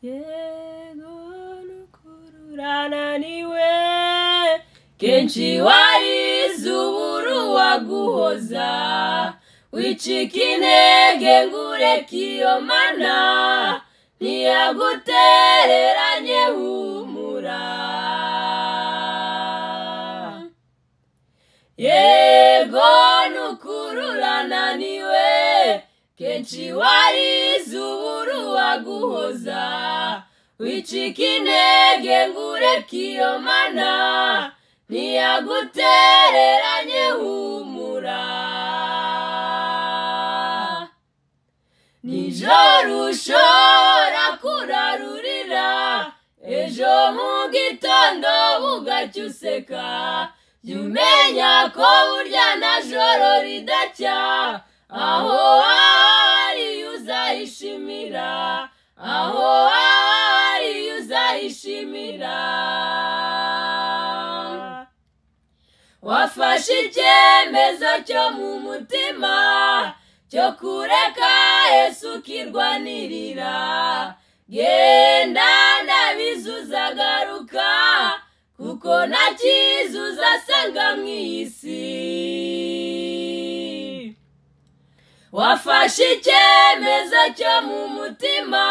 yego nukururana niwe kenshi warize uburu waguhoza wicika intege ngureka iyo mana ntiyagutereranye humura yego nukururana niwe kenshi warize uburu waguhoza wicika intege ngureka iyo mana ntiyagutereranye humura nijoro ushobora kurarurira ejo mu gitondo bugacya useka jya umenya ko burya na joro ridacya aho ari uzahishimira aho ari uzahishimira wafashe icyemezo cyo mu mutima cyo kureka Yesu ukirwanirira genda ndabizi uzagaruka kuko nta cyiza uzasanga mu isi wafashe icyemezo cyo mu mutima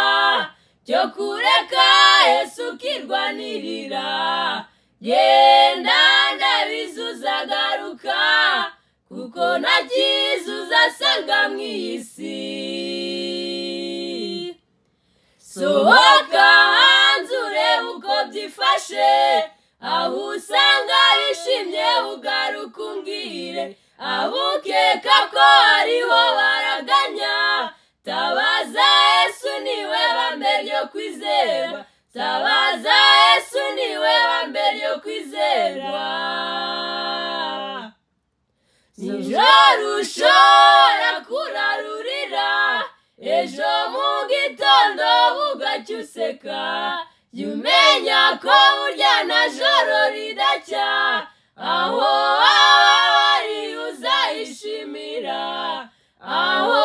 cyo kureka Yesu ukirwanirira genda ndabizi uzagaruka kuko nta cyiza uzasanga mu isi sohoka hanze urebe uko byifashe aho usanga wishimye ugaruka umbwire abo ukeka ko hariho baraganya tabaza Yesu niwe bambe ryo kwizerwa tabaza Yesu niwe bambe ryo kwizerwa nijoro ushobora kurarurira ejo mu gitondo bugacya useka jya umenya ko burya na joro ridacya aho ari uzahishimira aho